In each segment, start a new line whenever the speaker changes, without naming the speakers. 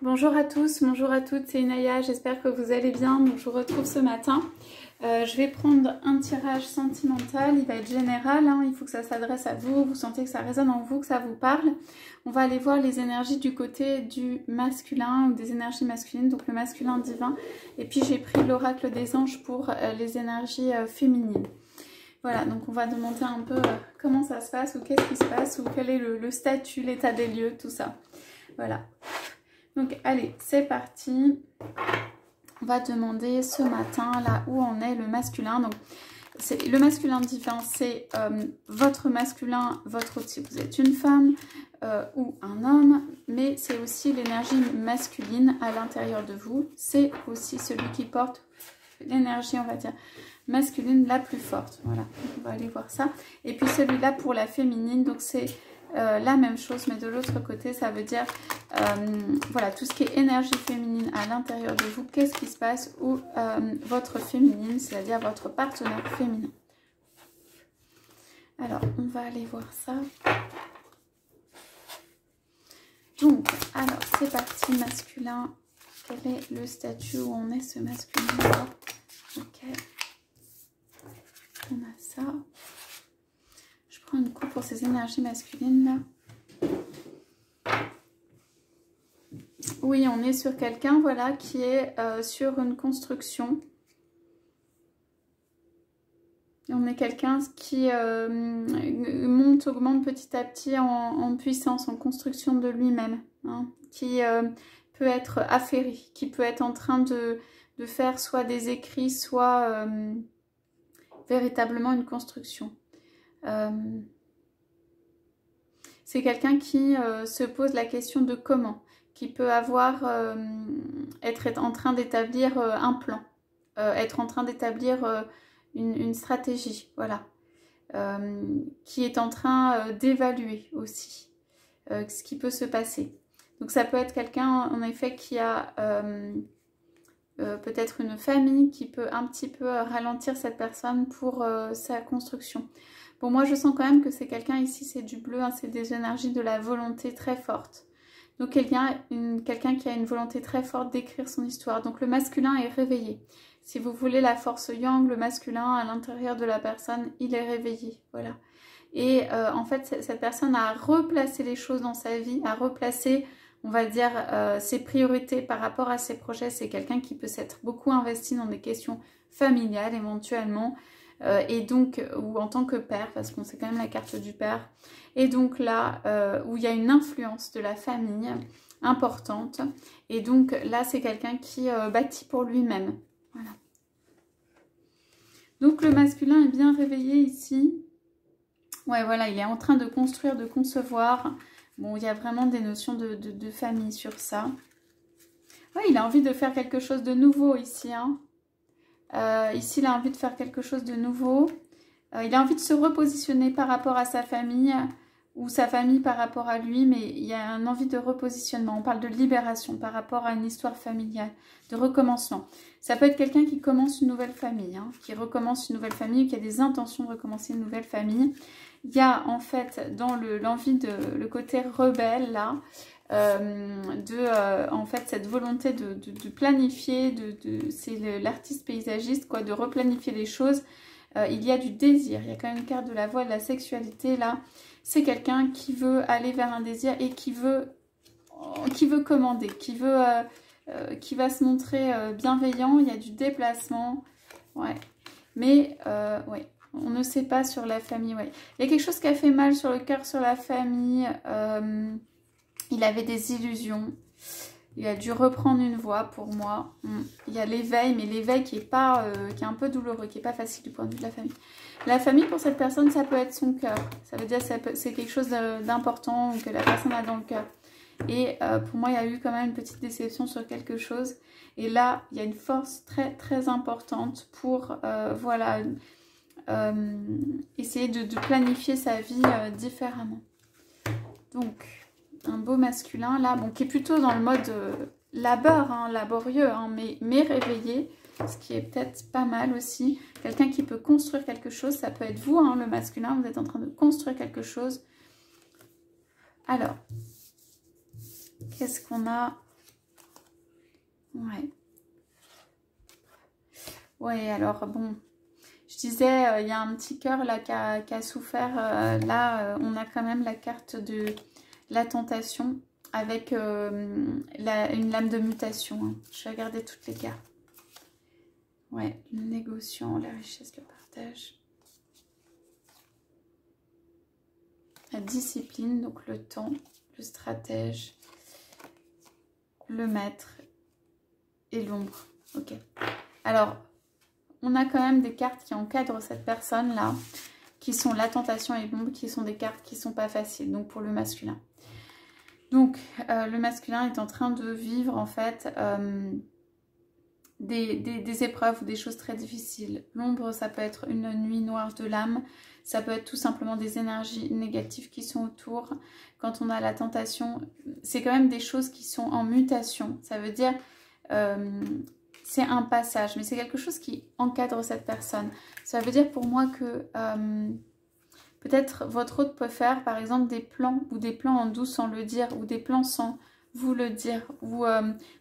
Bonjour à tous, bonjour à toutes, c'est Inaya, j'espère que vous allez bien. Donc, je vous retrouve ce matin. Je vais prendre un tirage sentimental, il va être général, hein, il faut que ça s'adresse à vous, vous sentez que ça résonne en vous, que ça vous parle. On va aller voir les énergies du côté du masculin ou des énergies masculines, donc le masculin divin. Et puis j'ai pris l'oracle des anges pour les énergies féminines. Voilà, donc on va demander un peu comment ça se passe ou qu'est-ce qui se passe ou quel est le statut, l'état des lieux, tout ça. Voilà. Donc allez, c'est parti. On va demander ce matin là où en est le masculin. Donc le masculin divin, c'est votre masculin, si vous êtes une femme ou un homme, mais c'est aussi l'énergie masculine à l'intérieur de vous. C'est aussi celui qui porte l'énergie, on va dire, masculine la plus forte. Voilà, on va aller voir ça. Et puis celui-là pour la féminine, donc c'est la même chose, mais de l'autre côté, ça veut dire voilà, tout ce qui est énergie féminine à l'intérieur de vous, qu'est-ce qui se passe où votre féminine, c'est-à-dire votre partenaire féminin. Alors, on va aller voir ça. Donc, alors, c'est parti, masculin. Quel est le statut où on est ce masculin-là? Ok. On a ça. Je prends une coupe pour ces énergies masculines là. Oui, on est sur quelqu'un, voilà, qui est sur une construction. On est quelqu'un qui augmente petit à petit en puissance, en construction de lui-même, hein, qui peut être affairé, qui peut être en train de faire soit des écrits, soit véritablement une construction. C'est quelqu'un qui se pose la question de comment, qui peut avoir, être en train d'établir un plan, être en train d'établir une stratégie, voilà, qui est en train d'évaluer aussi ce qui peut se passer. Donc ça peut être quelqu'un en effet qui a peut-être une famille qui peut un petit peu ralentir cette personne pour sa construction. Bon, moi je sens quand même que c'est quelqu'un ici, c'est du bleu, hein, c'est des énergies de la volonté très forte. Donc quelqu'un qui a une volonté très forte d'écrire son histoire. Donc le masculin est réveillé. Si vous voulez la force yang, le masculin à l'intérieur de la personne, il est réveillé. Voilà. Et en fait, cette personne a replacé les choses dans sa vie, a replacé, on va dire, ses priorités par rapport à ses projets. C'est quelqu'un qui peut s'être beaucoup investi dans des questions familiales éventuellement. Et donc, ou en tant que père, parce qu'on sait quand même la carte du père. Et donc là, où il y a une influence de la famille importante. Et donc là, c'est quelqu'un qui bâtit pour lui-même. Voilà. Donc le masculin est bien réveillé ici. Ouais, voilà, il est en train de construire, de concevoir. Bon, il y a vraiment des notions de famille sur ça. Ouais, il a envie de faire quelque chose de nouveau ici, hein. Ici, il a envie de faire quelque chose de nouveau. Il a envie de se repositionner par rapport à sa famille ou sa famille par rapport à lui, mais il y a une envie de repositionnement. On parle de libération par rapport à une histoire familiale, de recommencement. Ça peut être quelqu'un qui commence une nouvelle famille, hein, qui recommence une nouvelle famille ou qui a des intentions de recommencer une nouvelle famille. Il y a en fait dans l'envie le côté rebelle là, en fait cette volonté de planifier, c'est l'artiste paysagiste quoi, de replanifier les choses. Il y a du désir, il y a quand même une carte de la voix de la sexualité là. C'est quelqu'un qui veut aller vers un désir et qui veut commander, qui va se montrer bienveillant. Il y a du déplacement, ouais. Mais ouais, on ne sait pas sur la famille, ouais. Il y a quelque chose qui a fait mal sur le cœur, sur la famille. Il avait des illusions. Il a dû reprendre une voie pour moi. Il y a l'éveil, mais l'éveil qui est un peu douloureux, qui n'est pas facile du point de vue de la famille. La famille, pour cette personne, ça peut être son cœur. Ça veut dire que c'est quelque chose d'important que la personne a dans le cœur. Et pour moi, il y a eu quand même une petite déception sur quelque chose. Et là, il y a une force très, très importante pour, voilà, essayer de planifier sa vie différemment. Donc, un beau masculin là, bon, qui est plutôt dans le mode labeur, hein, laborieux, hein, mais réveillé, ce qui est peut-être pas mal aussi. Quelqu'un qui peut construire quelque chose, ça peut être vous, hein, le masculin, vous êtes en train de construire quelque chose. Alors, qu'est-ce qu'on a? Ouais. Ouais, alors bon, je disais, il y a un petit cœur là qui a souffert. Là, on a quand même la carte de la tentation avec une lame de mutation. Hein. Je vais regarder toutes les cartes. Ouais, le négociant, la richesse, le partage. La discipline, donc le temps, le stratège, le maître et l'ombre. Ok. Alors, on a quand même des cartes qui encadrent cette personne-là, qui sont la tentation et l'ombre, qui sont des cartes qui ne sont pas faciles, donc pour le masculin. Donc, le masculin est en train de vivre, en fait, des épreuves ou des choses très difficiles. L'ombre, ça peut être une nuit noire de l'âme, ça peut être tout simplement des énergies négatives qui sont autour. Quand on a la tentation, c'est quand même des choses qui sont en mutation. Ça veut dire, c'est un passage, mais c'est quelque chose qui encadre cette personne. Ça veut dire pour moi que peut-être votre hôte peut faire par exemple des plans ou des plans en douce sans le dire ou des plans sans vous le dire. Ou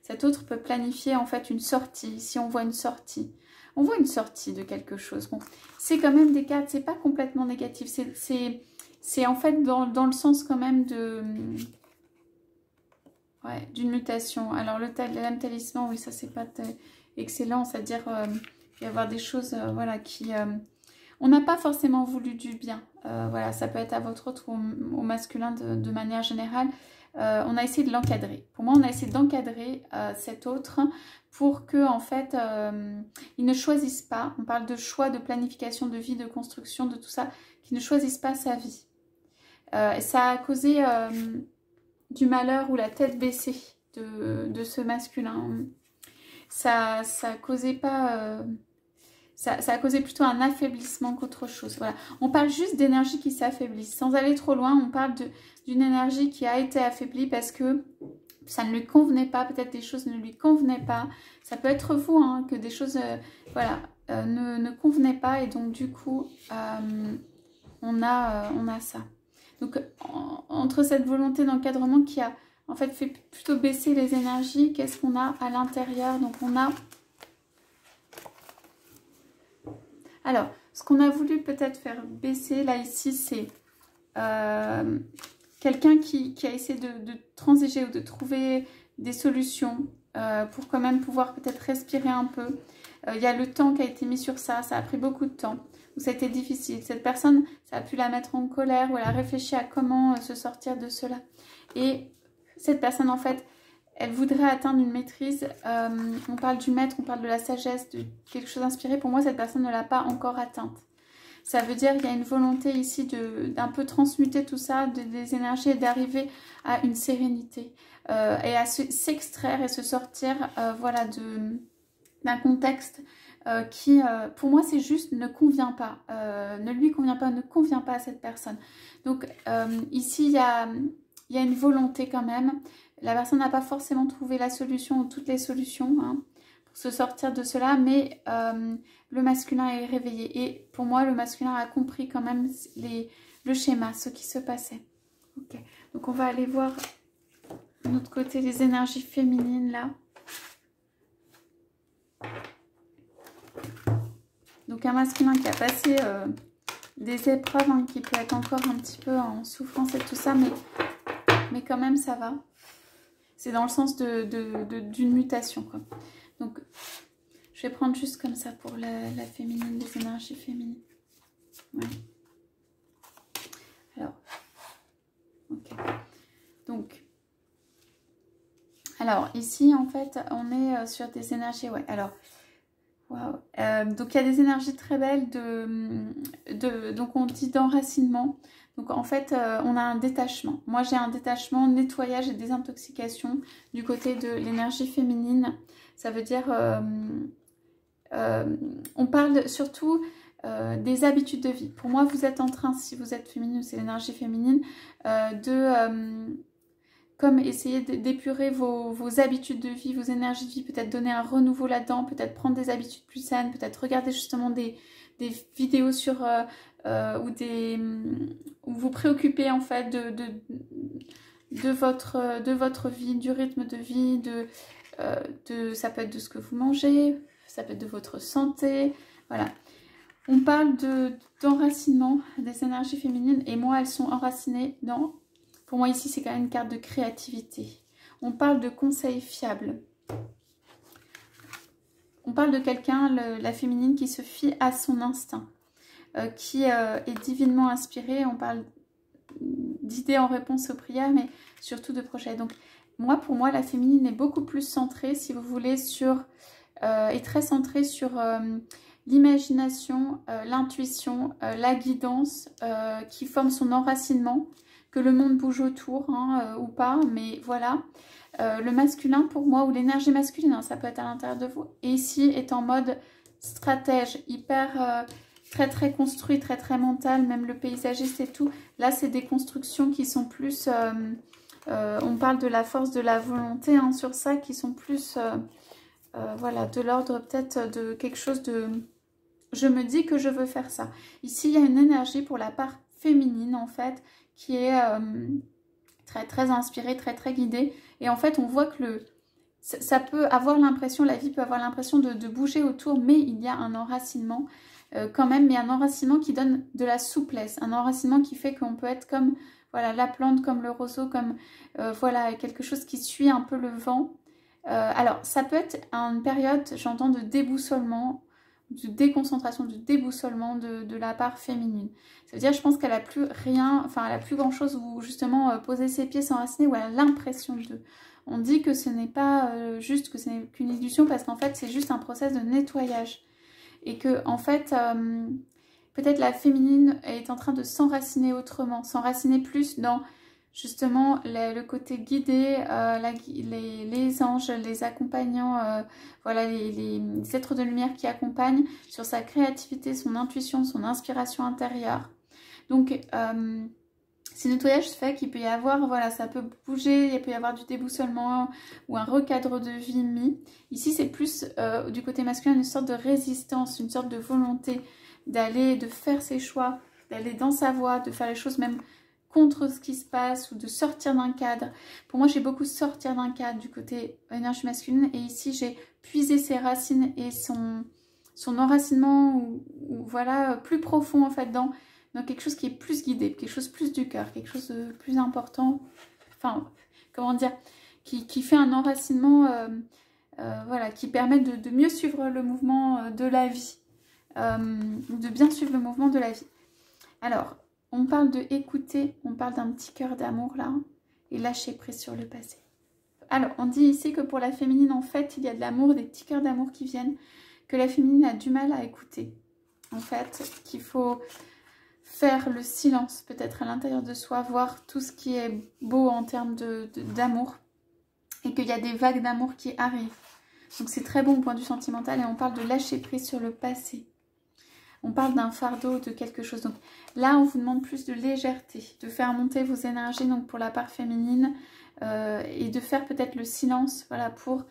cet autre peut planifier en fait une sortie, si on voit une sortie. On voit une sortie de quelque chose. Bon, c'est quand même des cartes, c'est pas complètement négatif. C'est en fait dans le sens quand même de... Ouais, d'une mutation. Alors le lame talisman, oui, ça c'est pas excellent. C'est-à-dire il va y avoir des choses voilà, qui... on n'a pas forcément voulu du bien. Voilà, ça peut être à votre autre ou au masculin de manière générale. On a essayé de l'encadrer. Pour moi, on a essayé d'encadrer cet autre pour que, en fait, il ne choisisse pas. On parle de choix, de planification de vie, de construction, de tout ça, qu'il ne choisisse pas sa vie. Ça a causé du malheur ou la tête baissée de ce masculin. Ça a causé pas... Ça a causé plutôt un affaiblissement qu'autre chose. Voilà. On parle juste d'énergie qui s'affaiblit. Sans aller trop loin, on parle d'une énergie qui a été affaiblie parce que ça ne lui convenait pas. Peut-être des choses ne lui convenaient pas. Ça peut être vous, hein, que des choses voilà, ne convenaient pas. Et donc, du coup, on a ça. Donc, entre cette volonté d'encadrement qui a en fait plutôt baisser les énergies, qu'est-ce qu'on a à l'intérieur? Donc, on a... Alors, ce qu'on a voulu peut-être faire baisser, là, ici, c'est quelqu'un qui a essayé de transiger ou de trouver des solutions pour quand même pouvoir peut-être respirer un peu. Il y a le temps qui a été mis sur ça, ça a pris beaucoup de temps, où ça a été difficile. Cette personne, ça a pu la mettre en colère, ou elle a réfléchi à comment se sortir de cela. Et cette personne, en fait... Elle voudrait atteindre une maîtrise, on parle du maître, on parle de la sagesse, de quelque chose d'inspiré. Pour moi, cette personne ne l'a pas encore atteinte. Ça veut dire qu'il y a une volonté ici d'un peu transmuter tout ça, des énergies et d'arriver à une sérénité. Et à s'extraire et se sortir voilà, d'un contexte qui, pour moi, c'est juste ne convient pas. Ne lui convient pas, ne convient pas à cette personne. Donc ici, il y a une volonté quand même. La personne n'a pas forcément trouvé la solution ou toutes les solutions hein, pour se sortir de cela, mais le masculin est réveillé. Et pour moi, le masculin a compris quand même le schéma, ce qui se passait. Ok, donc on va aller voir de l'autre côté les énergies féminines là. Donc un masculin qui a passé des épreuves, hein, qui peut être encore un petit peu en souffrance et tout ça, mais quand même ça va. C'est dans le sens d'une mutation, quoi. Donc, je vais prendre juste comme ça pour la féminine, les énergies féminines. Ouais. Alors, ok. Donc, alors ici, en fait, on est sur des énergies, ouais. Alors, waouh. Donc, il y a des énergies très belles donc on dit d'enracinement. Donc en fait, on a un détachement. Moi, j'ai un détachement, nettoyage et désintoxication du côté de l'énergie féminine. Ça veut dire, on parle surtout des habitudes de vie. Pour moi, vous êtes en train, si vous êtes féminine, c'est l'énergie féminine, comme essayer d'épurer vos habitudes de vie, vos énergies de vie, peut-être donner un renouveau là-dedans, peut-être prendre des habitudes plus saines, peut-être regarder justement des vidéos sur... ou vous préoccupez en fait de votre vie, du rythme de vie, ça peut être de ce que vous mangez, ça peut être de votre santé, voilà. On parle d'enracinement des énergies féminines et moi elles sont enracinées dans, pour moi ici c'est quand même une carte de créativité. On parle de conseils fiables. On parle de quelqu'un, la féminine, qui se fie à son instinct, qui est divinement inspirée. On parle d'idées en réponse aux prières, mais surtout de projets. Donc moi, pour moi, la féminine est beaucoup plus centrée, si vous voulez, est très centrée sur l'imagination, l'intuition, la guidance, qui forme son enracinement, que le monde bouge autour hein, ou pas, mais voilà. Le masculin pour moi, ou l'énergie masculine, hein, ça peut être à l'intérieur de vous, et ici est en mode stratège, hyper très construit, très mental, même le paysagiste et tout. Là c'est des constructions qui sont plus, on parle de la force de la volonté hein, sur ça, qui sont plus, voilà, de l'ordre peut-être de quelque chose de, je me dis que je veux faire ça. Ici il y a une énergie pour la part féminine en fait, qui est très inspirée, très guidée. Et en fait, on voit que ça peut avoir l'impression, la vie peut avoir l'impression de bouger autour, mais il y a un enracinement quand même, mais un enracinement qui donne de la souplesse, un enracinement qui fait qu'on peut être comme voilà, la plante, comme le roseau, comme voilà, quelque chose qui suit un peu le vent. Alors, ça peut être une période, j'entends, de déboussolement, de déconcentration, de déboussolement de la part féminine. Ça veut dire, je pense qu'elle a plus rien, enfin, elle a plus grand chose où justement poser ses pieds, s'enraciner, où elle a l'impression de. On dit que ce n'est pas juste, que ce n'est qu'une illusion, parce qu'en fait, c'est juste un process de nettoyage. Et que, en fait, peut-être la féminine est en train de s'enraciner autrement, s'enraciner plus dans justement le côté guidé, les anges, les accompagnants, voilà, les êtres de lumière qui accompagnent sur sa créativité, son intuition, son inspiration intérieure. Donc, si le nettoyage se fait, qu'il peut y avoir, voilà, ça peut bouger, il peut y avoir du déboussolement ou un recadre de vie mis. Ici, c'est plus du côté masculin une sorte de résistance, une sorte de volonté d'aller, de faire ses choix, d'aller dans sa voie, de faire les choses même contre ce qui se passe ou de sortir d'un cadre. Pour moi, j'ai beaucoup sortir d'un cadre du côté énergie masculine et ici, j'ai puisé ses racines et son enracinement ou voilà, plus profond en fait dans quelque chose qui est plus guidé, quelque chose plus du cœur, quelque chose de plus important, enfin, comment dire, qui fait un enracinement, voilà, qui permet de mieux suivre le mouvement de la vie, de bien suivre le mouvement de la vie. Alors, on parle de écouter, on parle d'un petit cœur d'amour là, et lâcher prise sur le passé. Alors, on dit ici que pour la féminine, en fait, il y a de l'amour, des petits cœurs d'amour qui viennent, que la féminine a du mal à écouter, en fait, qu'il faut faire le silence peut-être à l'intérieur de soi, voir tout ce qui est beau en termes d'amour et qu'il y a des vagues d'amour qui arrivent. Donc c'est très bon au point de vue sentimental et on parle de lâcher prise sur le passé. On parle d'un fardeau, de quelque chose. Donc là, on vous demande plus de légèreté, de faire monter vos énergies donc pour la part féminine et de faire peut-être le silence, voilà, pour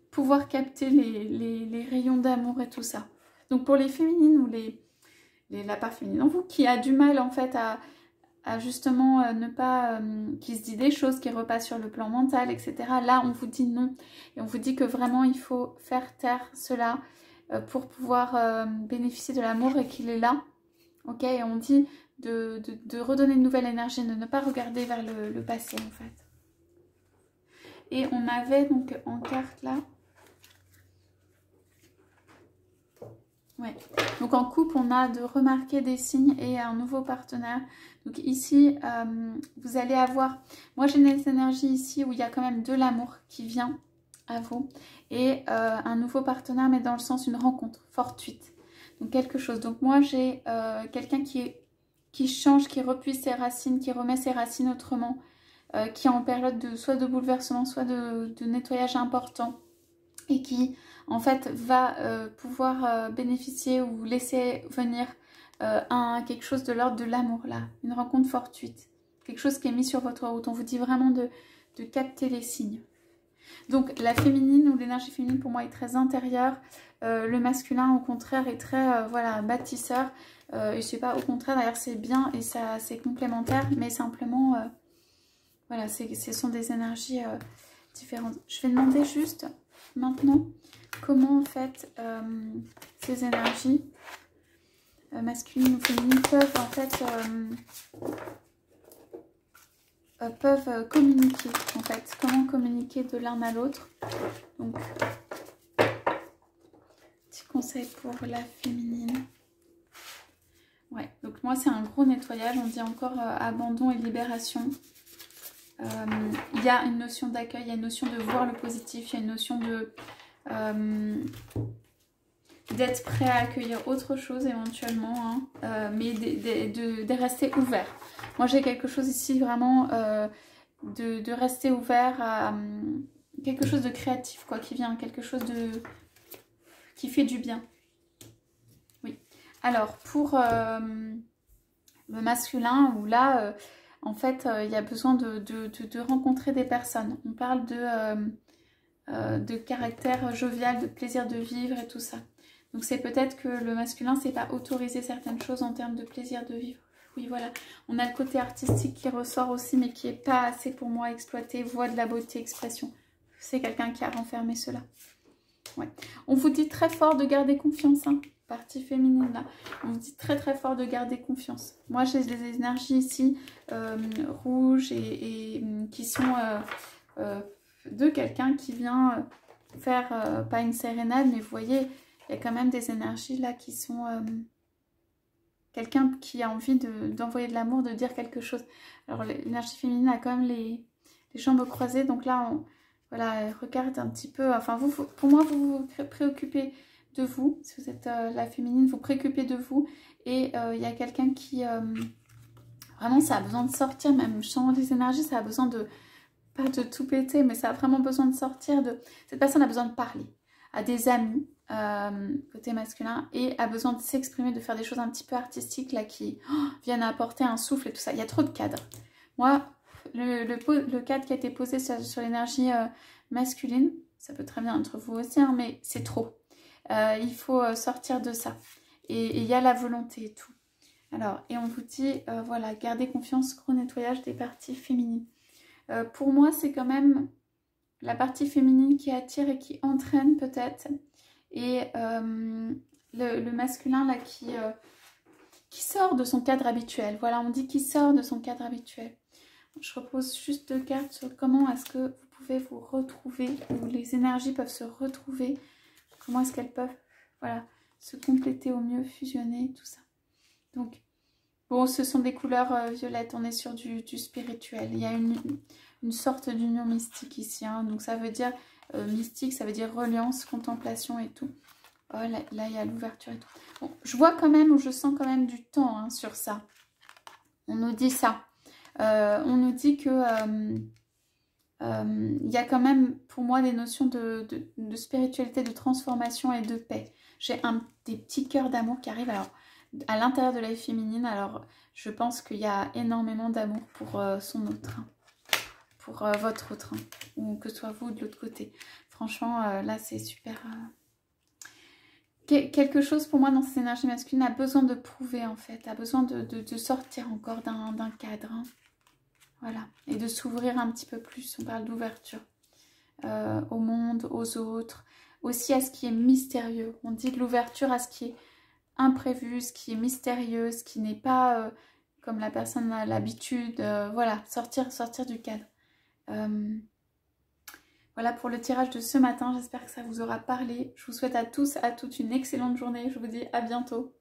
pouvoir capter les rayons d'amour et tout ça. Donc pour les féminines ou la part féminine en vous qui a du mal en fait à justement ne pas, qui se dit des choses, qui repasse sur le plan mental, etc. Là, on vous dit non. Et on vous dit que vraiment, il faut faire taire cela pour pouvoir bénéficier de l'amour et qu'il est là. Ok, et on dit de redonner une nouvelle énergie, de ne pas regarder vers le passé en fait. Et on avait donc en carte là... Ouais. Donc en couple, on a de remarquer des signes et un nouveau partenaire. Donc ici, vous allez avoir... Moi, j'ai des énergies ici où il y a quand même de l'amour qui vient à vous. Et un nouveau partenaire, mais dans le sens une rencontre fortuite. Donc quelque chose. Donc moi, j'ai quelqu'un qui change, qui repuise ses racines, qui remet ses racines autrement. Qui est en période soit de bouleversement, soit de nettoyage important. Et qui... en fait, va pouvoir bénéficier ou laisser venir quelque chose de l'ordre de l'amour, là. Une rencontre fortuite. Quelque chose qui est mis sur votre route. On vous dit vraiment de capter les signes. Donc, la féminine ou l'énergie féminine, pour moi, est très intérieure. Le masculin, au contraire, est très, voilà, bâtisseur. Je sais pas, au contraire, d'ailleurs, c'est bien et ça c'est complémentaire. Mais simplement, voilà, ce sont des énergies différentes. Je vais demander juste... maintenant comment en fait ces énergies masculines ou féminines peuvent en fait peuvent communiquer en fait, comment communiquer de l'un à l'autre. Donc petit conseil pour la féminine. Ouais, donc moi c'est un gros nettoyage, on dit encore abandon et libération. Il y a une notion d'accueil, il y a une notion de voir le positif, il y a une notion de d'être prêt à accueillir autre chose éventuellement, hein, mais de rester ouvert. Moi j'ai quelque chose ici vraiment de rester ouvert à quelque chose de créatif, quoi, qui vient, quelque chose qui fait du bien. Oui. Alors pour le masculin, où là, en fait, il y a besoin de rencontrer des personnes. On parle de caractère jovial, de plaisir de vivre et tout ça. Donc c'est peut-être que le masculin ne sait pas autoriser certaines choses en termes de plaisir de vivre. Oui, voilà. On a le côté artistique qui ressort aussi, mais qui n'est pas assez pour moi exploité. Voix de la beauté, expression. C'est quelqu'un qui a renfermé cela. Ouais. On vous dit très fort de garder confiance, hein. Partie féminine là. On vous dit très très fort de garder confiance. Moi j'ai des énergies ici rouges et qui sont de quelqu'un qui vient faire pas une sérénade, mais vous voyez, il y a quand même des énergies là qui sont quelqu'un qui a envie d'envoyer de l'amour, de dire quelque chose. Alors l'énergie féminine a quand même les jambes croisées, donc là voilà, regarde un petit peu, enfin pour moi vous vous préoccupez de vous, si vous êtes la féminine, vous préoccupez de vous, et il y a quelqu'un qui vraiment ça a besoin de sortir, même je sens les énergies, ça a besoin de, pas de tout péter, mais ça a vraiment besoin de sortir, cette personne a besoin de parler à des amis, côté masculin, et a besoin de s'exprimer, de faire des choses un petit peu artistiques là qui viennent apporter un souffle et tout ça. Il y a trop de cadres. Moi, le cadre qui a été posé sur l'énergie masculine, ça peut très bien être vous aussi, hein, mais c'est trop. Il faut sortir de ça. Et il y a la volonté et tout. Alors, et on vous dit, voilà, gardez confiance, gros nettoyage des parties féminines. Pour moi, c'est quand même la partie féminine qui attire et qui entraîne peut-être. Et le masculin là qui sort de son cadre habituel. Voilà, on dit qu'il sort de son cadre habituel. Je repose juste 2 cartes sur comment est-ce que vous pouvez vous retrouver, ou les énergies peuvent se retrouver. Comment est-ce qu'elles peuvent, voilà, se compléter au mieux, fusionner, tout ça. Donc, bon, ce sont des couleurs violettes, on est sur du spirituel. Il y a une sorte d'union mystique ici, hein. Donc ça veut dire mystique, ça veut dire reliance, contemplation et tout. Oh, là il y a l'ouverture et tout. Bon, je vois quand même, ou je sens quand même du temps, hein, sur ça. On nous dit ça. On nous dit que il y a quand même pour moi des notions de spiritualité, de transformation et de paix. J'ai des petits cœurs d'amour qui arrivent alors à l'intérieur de la vie féminine. Alors je pense qu'il y a énormément d'amour pour son autre, hein, pour votre autre, hein, ou que ce soit vous de l'autre côté. Franchement là c'est super. Quelque chose pour moi dans cette énergie masculine a besoin de prouver en fait, a besoin de sortir encore d'un cadre, hein. Voilà, et de s'ouvrir un petit peu plus, on parle d'ouverture au monde, aux autres, aussi à ce qui est mystérieux. On dit de l'ouverture à ce qui est imprévu, ce qui est mystérieux, ce qui n'est pas comme la personne a l'habitude, voilà, sortir du cadre. Voilà pour le tirage de ce matin, j'espère que ça vous aura parlé. Je vous souhaite à tous, à toutes une excellente journée, je vous dis à bientôt.